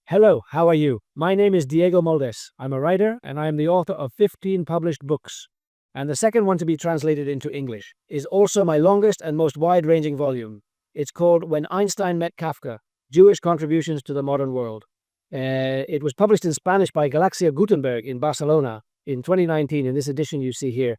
Hello, how are you? My name is Diego Moldes. I'm a writer and I am the author of 15 published books. And the second one to be translated into English is also my longest and most wide ranging volume. It's called When Einstein Met Kafka Jewish Contributions to the Modern World. It was published in Spanish by Galaxia Gutenberg in Barcelona in 2019, in this edition you see here.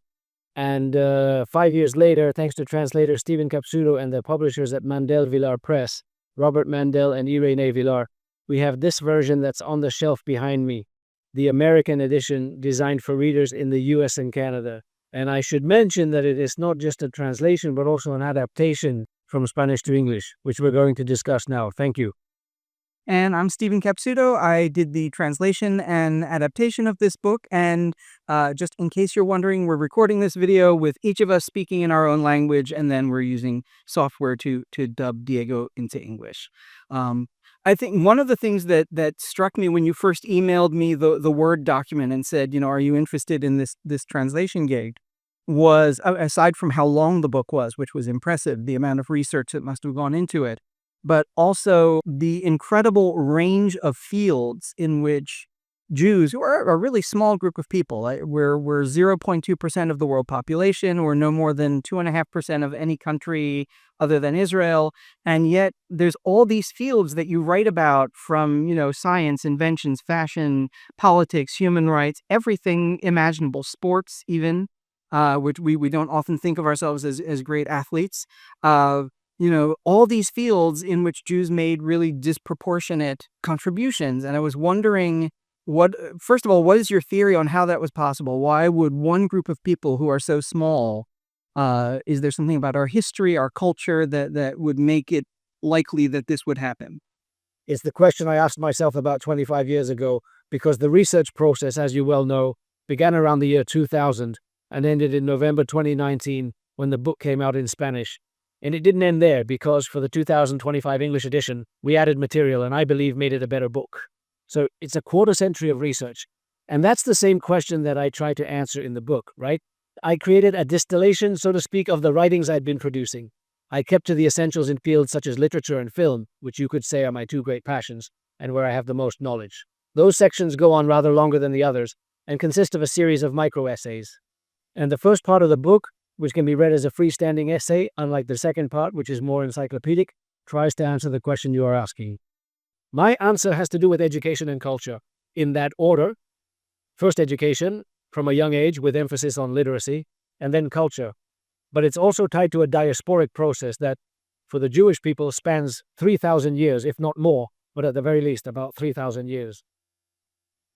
And 5 years later, thanks to translator Stephen Capsuto and the publishers at Mandel Villar Press, Robert Mandel and Irene Villar, we have this version that's on the shelf behind me, the American edition designed for readers in the US and Canada. And I should mention that it is not just a translation, but also an adaptation from Spanish to English, which we're going to discuss now. Thank you. And I'm Stephen Capsuto. I did the translation and adaptation of this book. And just in case you're wondering, we're recording this video with each of us speaking in our own language, and then we're using software to dub Diego into English. I think one of the things that struck me when you first emailed me the Word document and said, are you interested in this translation gig, was, aside from how long the book was, which was impressive, the amount of research that must have gone into it, but also the incredible range of fields in which Jews, who are a really small group of people, we're 0.2% of the world population, we're no more than 2.5% of any country other than Israel, and yet there's all these fields that you write about, from science, inventions, fashion, politics, human rights, everything imaginable, sports even, which we don't often think of ourselves as great athletes. All these fields in which Jews made really disproportionate contributions. And I was wondering, first of all, what is your theory on how that was possible? Why would one group of people who are so small, is there something about our history, our culture that would make it likely that this would happen? It's the question I asked myself about 25 years ago, because the research process, as you well know, began around the year 2000 and ended in November 2019 when the book came out in Spanish. And it didn't end there, because for the 2025 English edition, we added material and I believe made it a better book. So it's a quarter century of research. And that's the same question that I try to answer in the book, right? I created a distillation, so to speak, of the writings I'd been producing. I kept to the essentials in fields such as literature and film, which you could say are my two great passions, and where I have the most knowledge. Those sections go on rather longer than the others, and consist of a series of micro-essays. And the first part of the book, which can be read as a freestanding essay, unlike the second part, which is more encyclopedic, tries to answer the question you are asking. My answer has to do with education and culture, in that order. First, education, from a young age, with emphasis on literacy, and then culture. But it's also tied to a diasporic process that, for the Jewish people, spans 3,000 years, if not more, but at the very least about 3,000 years.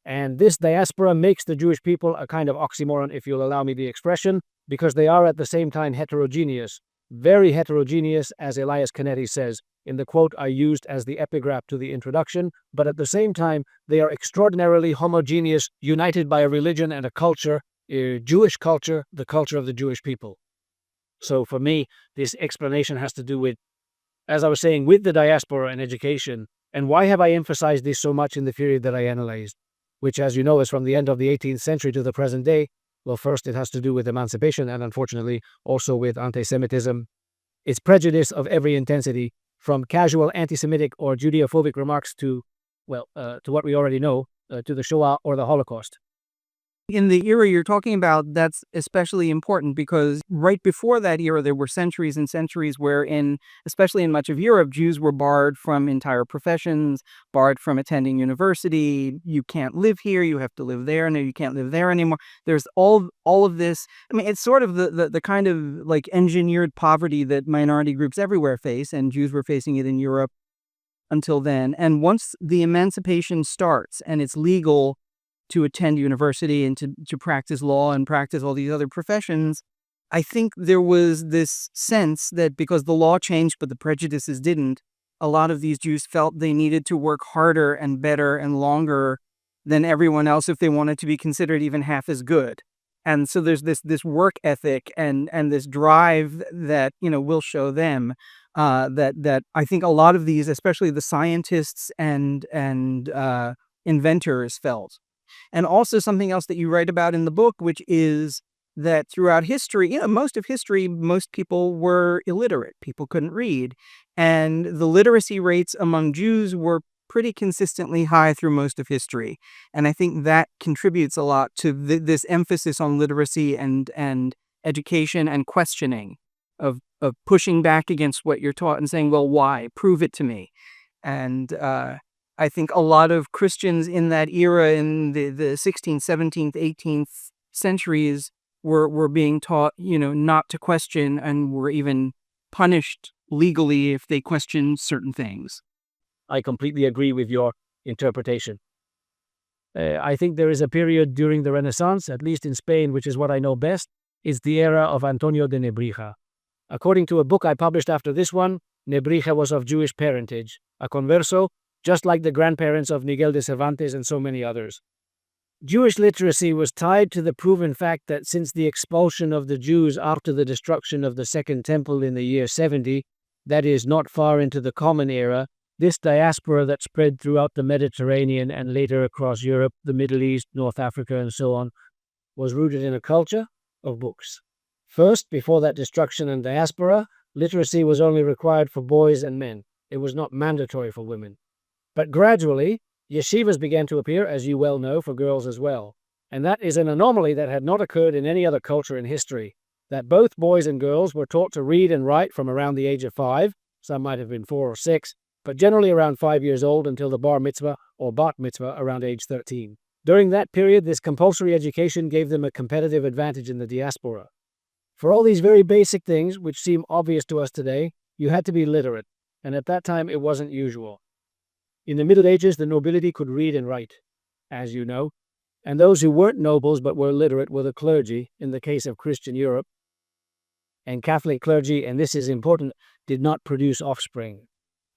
And this diaspora makes the Jewish people a kind of oxymoron, if you'll allow me the expression, because they are at the same time heterogeneous, very heterogeneous, as Elias Canetti says in the quote I used as the epigraph to the introduction, but at the same time, they are extraordinarily homogeneous, united by a religion and a culture, Jewish culture, the culture of the Jewish people. So for me, this explanation has to do with, as I was saying, with the diaspora and education. And why have I emphasized this so much in the period that I analyzed, which, as you know, is from the end of the 18th century to the present day? Well, first, it has to do with emancipation and, unfortunately, also with anti-Semitism. It's prejudice of every intensity, from casual anti-Semitic or Judeophobic remarks to what we already know, to the Shoah or the Holocaust. In the era you're talking about, that's especially important because right before that era, there were centuries and centuries wherein, especially in much of Europe, Jews were barred from entire professions, barred from attending university. You can't live here, you have to live there. No, you can't live there anymore. There's all of this. I mean, it's sort of the kind of like engineered poverty that minority groups everywhere face, and Jews were facing it in Europe until then. And once the emancipation starts and it's legal to attend university and to practice law and practice all these other professions, I think there was this sense that because the law changed but the prejudices didn't, a lot of these Jews felt they needed to work harder and better and longer than everyone else if they wanted to be considered even half as good. And so there's this work ethic and this drive that will show them that I think a lot of these, especially the scientists and inventors, felt. And also something else that you write about in the book, which is that throughout history, most of history, most people were illiterate. People couldn't read. And the literacy rates among Jews were pretty consistently high through most of history. And I think that contributes a lot to this emphasis on literacy and education and questioning of pushing back against what you're taught and saying, well, why? Prove it to me. And I think a lot of Christians in that era, in the 16th, 17th, 18th centuries, were being taught, not to question, and were even punished legally if they questioned certain things. I completely agree with your interpretation. I think there is a period during the Renaissance, at least in Spain, which is what I know best, is the era of Antonio de Nebrija. According to a book I published after this one, Nebrija was of Jewish parentage, a converso, just like the grandparents of Miguel de Cervantes and so many others. Jewish literacy was tied to the proven fact that since the expulsion of the Jews after the destruction of the Second Temple in the year 70, that is, not far into the Common Era, this diaspora that spread throughout the Mediterranean and later across Europe, the Middle East, North Africa, and so on, was rooted in a culture of books. First, before that destruction and diaspora, literacy was only required for boys and men. It was not mandatory for women. But gradually, yeshivas began to appear, as you well know, for girls as well. And that is an anomaly that had not occurred in any other culture in history, that both boys and girls were taught to read and write from around the age of 5, some might have been 4 or 6, but generally around 5 years old until the bar mitzvah or bat mitzvah around age 13. During that period, this compulsory education gave them a competitive advantage in the diaspora. For all these very basic things, which seem obvious to us today, you had to be literate, and at that time it wasn't usual. In the Middle Ages, the nobility could read and write, as you know, and those who weren't nobles but were literate were the clergy, in the case of Christian Europe. And Catholic clergy, and this is important, did not produce offspring.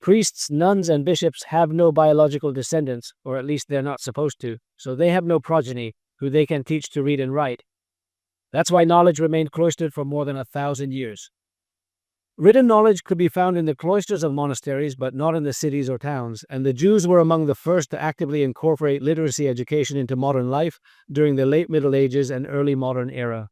Priests, nuns, and bishops have no biological descendants, or at least they're not supposed to, so they have no progeny who they can teach to read and write. That's why knowledge remained cloistered for more than 1,000 years. Written knowledge could be found in the cloisters of monasteries, but not in the cities or towns, and the Jews were among the first to actively incorporate literacy education into modern life during the late Middle Ages and early modern era.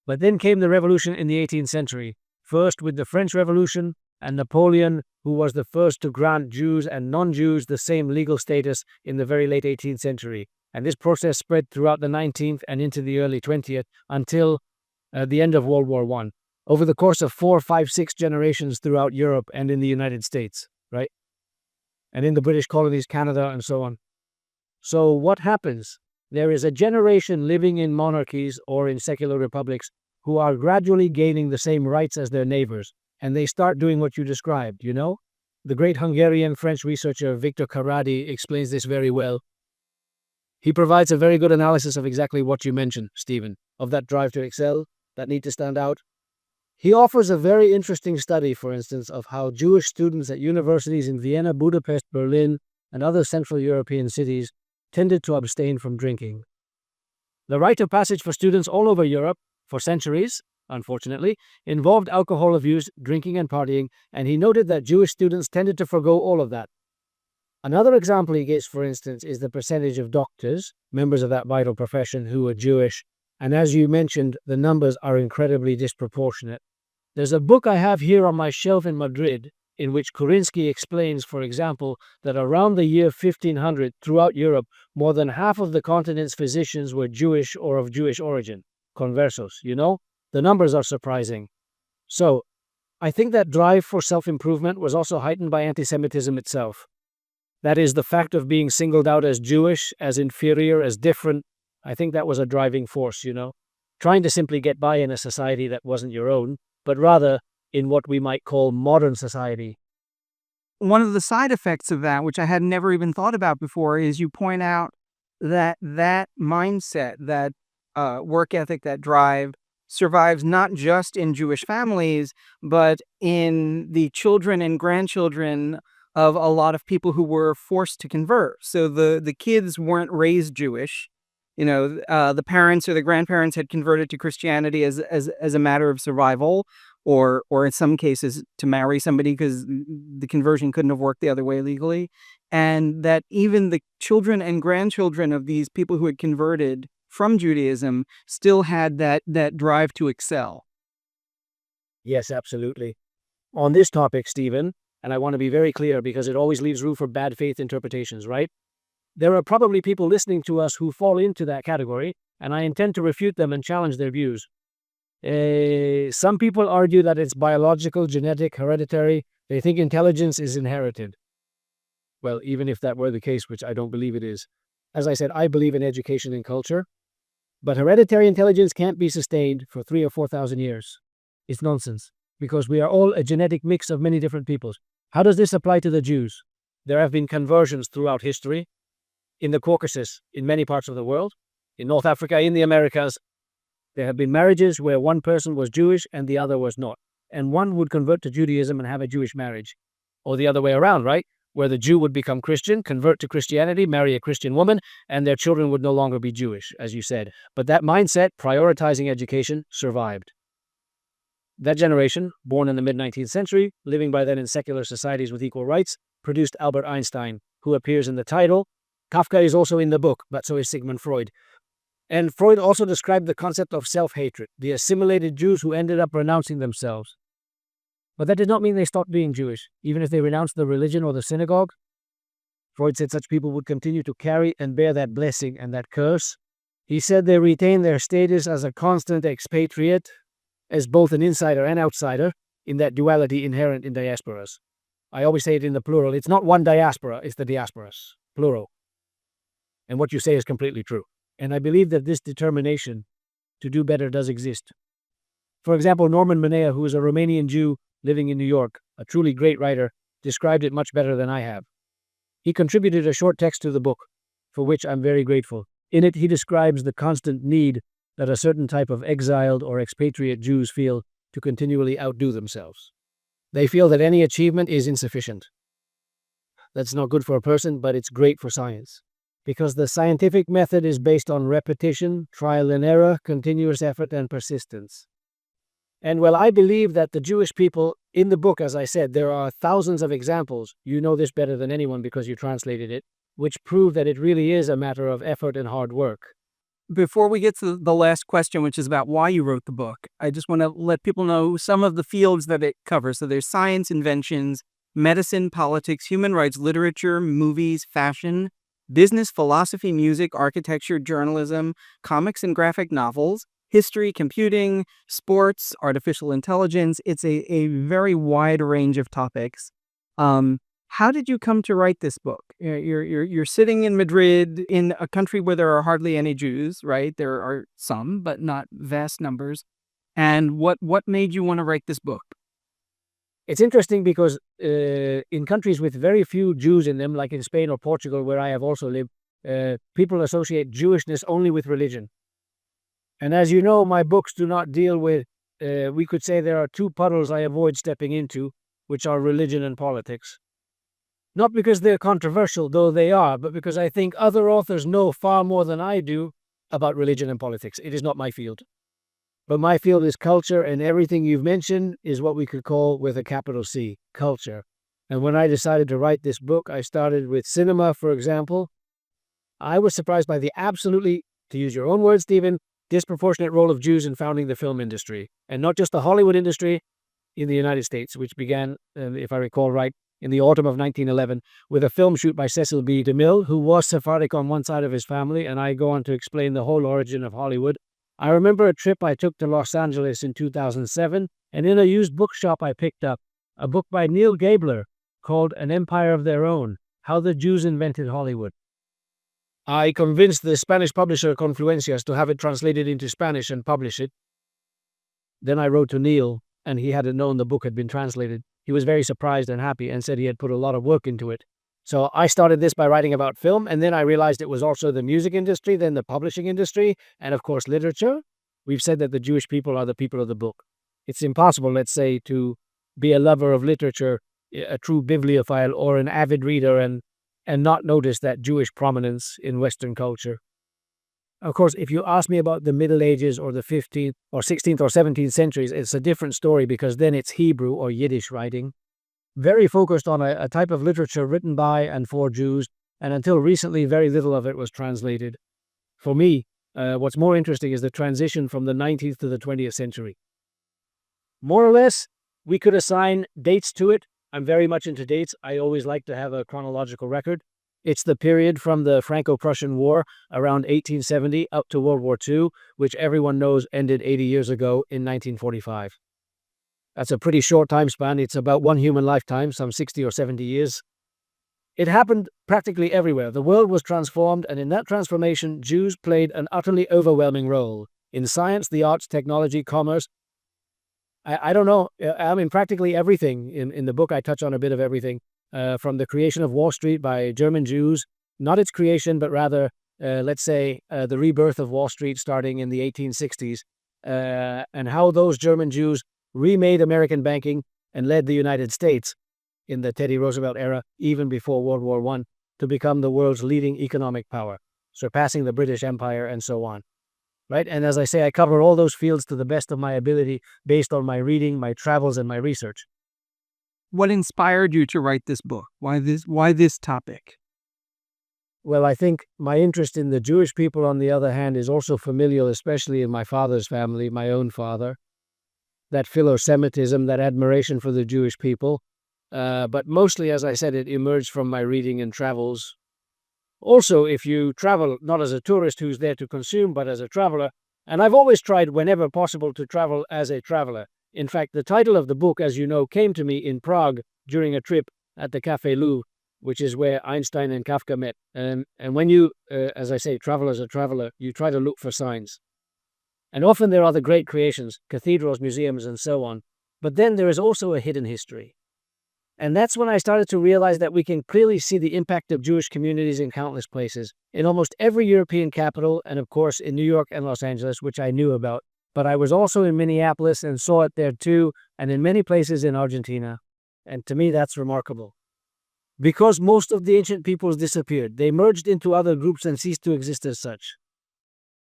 But then came the revolution in the 18th century, first with the French Revolution, and Napoleon, who was the first to grant Jews and non-Jews the same legal status in the very late 18th century. And this process spread throughout the 19th and into the early 20th until the end of World War I, over the course of 4, 5, 6 generations throughout Europe and in the United States, right? And in the British colonies, Canada, and so on. So what happens? There is a generation living in monarchies or in secular republics who are gradually gaining the same rights as their neighbors, and they start doing what you described, you know? The great Hungarian-French researcher Victor Karady explains this very well. He provides a very good analysis of exactly what you mentioned, Stephen, of that drive to excel, that need to stand out. He offers a very interesting study, for instance, of how Jewish students at universities in Vienna, Budapest, Berlin, and other Central European cities tended to abstain from drinking. The rite of passage for students all over Europe, for centuries, unfortunately, involved alcohol abuse, drinking and partying, and he noted that Jewish students tended to forgo all of that. Another example he gives, for instance, is the percentage of doctors, members of that vital profession, who were Jewish, and as you mentioned, the numbers are incredibly disproportionate. There's a book I have here on my shelf in Madrid, in which Kurinsky explains, for example, that around the year 1500 throughout Europe, more than half of the continent's physicians were Jewish or of Jewish origin, conversos, you know? The numbers are surprising. So, I think that drive for self-improvement was also heightened by anti-Semitism itself. That is, the fact of being singled out as Jewish, as inferior, as different. I think that was a driving force, you know? Trying to simply get by in a society that wasn't your own, but rather in what we might call modern society. One of the side effects of that, which I had never even thought about before, is you point out that mindset, that work ethic, that drive, survives not just in Jewish families, but in the children and grandchildren of a lot of people who were forced to convert. So the kids weren't raised Jewish. The parents or the grandparents had converted to Christianity as a matter of survival, or in some cases to marry somebody because the conversion couldn't have worked the other way legally. And that even the children and grandchildren of these people who had converted from Judaism still had that drive to excel. Yes, absolutely. On this topic, Stephen, And I want to be very clear because it always leaves room for bad faith interpretations, right? There are probably people listening to us who fall into that category, and I intend to refute them and challenge their views. Some people argue that it's biological, genetic, hereditary. They think intelligence is inherited. Well, even if that were the case, which I don't believe it is. As I said, I believe in education and culture, but hereditary intelligence can't be sustained for 3,000 or 4,000 years. It's nonsense, because we are all a genetic mix of many different peoples. How does this apply to the Jews? There have been conversions throughout history, in the Caucasus, in many parts of the world, in North Africa, in the Americas. There have been marriages where one person was Jewish and the other was not. And one would convert to Judaism and have a Jewish marriage. Or the other way around, right? Where the Jew would become Christian, convert to Christianity, marry a Christian woman, and their children would no longer be Jewish, as you said. But that mindset, prioritizing education, survived. That generation, born in the mid-19th century, living by then in secular societies with equal rights, produced Albert Einstein, who appears in the title. Kafka is also in the book, but so is Sigmund Freud. And Freud also described the concept of self-hatred, the assimilated Jews who ended up renouncing themselves. But that did not mean they stopped being Jewish, even if they renounced the religion or the synagogue. Freud said such people would continue to carry and bear that blessing and that curse. He said they retain their status as a constant expatriate, as both an insider and outsider, in that duality inherent in diasporas. I always say it in the plural. It's not one diaspora, it's the diasporas, plural. And what you say is completely true. And I believe that this determination to do better does exist. For example, Norman Minea, who is a Romanian Jew living in New York, a truly great writer, described it much better than I have. He contributed a short text to the book, for which I'm very grateful. In it, he describes the constant need that a certain type of exiled or expatriate Jews feel to continually outdo themselves. They feel that any achievement is insufficient. That's not good for a person, but it's great for science. Because the scientific method is based on repetition, trial and error, continuous effort, and persistence. And well, I believe that the Jewish people, in the book, as I said, there are thousands of examples, you know this better than anyone because you translated it, which prove that it really is a matter of effort and hard work. Before we get to the last question, which is about why you wrote the book, I just want to let people know some of the fields that it covers. So there's science, inventions, medicine, politics, human rights, literature, movies, fashion, business, philosophy, music, architecture, journalism, comics and graphic novels, history, computing, sports, artificial intelligence. It's a very wide range of topics. How did you come to write this book? You're sitting in Madrid, in a country where there are hardly any Jews, right? There are some, but not vast numbers. And what made you want to write this book? It's interesting because in countries with very few Jews in them, like in Spain or Portugal, where I have also lived, people associate Jewishness only with religion. And as you know, my books do not deal with, we could say there are two puddles I avoid stepping into, which are religion and politics. Not because they're controversial, though they are, but because I think other authors know far more than I do about religion and politics. It is not my field. But my field is culture, and everything you've mentioned is what we could call, with a capital C, culture. And when I decided to write this book, I started with cinema, for example. I was surprised by the absolutely, to use your own words, Stephen, disproportionate role of Jews in founding the film industry. And not just the Hollywood industry in the United States, which began, if I recall right, in the autumn of 1911, with a film shoot by Cecil B. DeMille, who was Sephardic on one side of his family, and I go on to explain the whole origin of Hollywood. I remember a trip I took to Los Angeles in 2007, and in a used bookshop I picked up a book by Neil Gabler called An Empire of Their Own, How the Jews Invented Hollywood. I convinced the Spanish publisher Confluencias to have it translated into Spanish and publish it. Then I wrote to Neil, and he hadn't known the book had been translated. He was very surprised and happy and said he had put a lot of work into it. So I started this by writing about film, and then I realized it was also the music industry, then the publishing industry, and of course literature. We've said that the Jewish people are the people of the book. It's impossible, let's say, to be a lover of literature, a true bibliophile, or an avid reader and not notice that Jewish prominence in Western culture. Of course, if you ask me about the Middle Ages or the 15th or 16th or 17th centuries, it's a different story because then it's Hebrew or Yiddish writing. Very focused on a type of literature written by and for Jews, and until recently, very little of it was translated. For me, what's more interesting is the transition from the 19th to the 20th century. More or less, we could assign dates to it. I'm very much into dates. I always like to have a chronological record. It's the period from the Franco-Prussian War around 1870 up to World War II, which everyone knows ended 80 years ago in 1945. That's a pretty short time span. It's about one human lifetime, some 60 or 70 years. It happened practically everywhere. The world was transformed, and in that transformation, Jews played an utterly overwhelming role in science, the arts, technology, commerce. I don't know. I mean, practically everything. In the book, I touch on a bit of everything. From the creation of Wall Street by German Jews, not its creation, but rather, let's say, the rebirth of Wall Street starting in the 1860s, and how those German Jews remade American banking and led the United States in the Teddy Roosevelt era, even before World War I, to become the world's leading economic power, surpassing the British Empire and so on. Right? And as I say, I cover all those fields to the best of my ability based on my reading, my travels, and my research. What inspired you to write this book? Why this topic? Well, I think my interest in the Jewish people, on the other hand, is also familial, especially in my father's family, my own father. That philo-Semitism, that admiration for the Jewish people. But mostly, as I said, it emerged from my reading and travels. Also, if you travel not as a tourist who's there to consume, but as a traveler, and I've always tried whenever possible to travel as a traveler. In fact, the title of the book, as you know, came to me in Prague during a trip at the Café Louvre, which is where Einstein and Kafka met. And when you, as I say, travel as a traveler, you try to look for signs. And often there are the great creations, cathedrals, museums, and so on. But then there is also a hidden history. And that's when I started to realize that we can clearly see the impact of Jewish communities in countless places, in almost every European capital, and of course in New York and Los Angeles, which I knew about. But I was also in Minneapolis and saw it there too, and in many places in Argentina. And to me, that's remarkable. Because most of the ancient peoples disappeared, they merged into other groups and ceased to exist as such.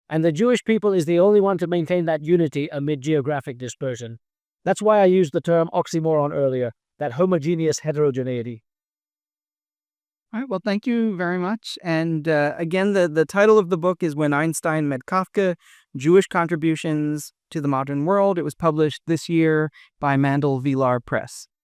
And the Jewish people is the only one to maintain that unity amid geographic dispersion. That's why I used the term oxymoron earlier, that homogeneous heterogeneity. All right, well, thank you very much. And again, the title of the book is When Einstein Met Kafka, Jewish Contributions to the Modern World. It was published this year by Mandel Vilar Press.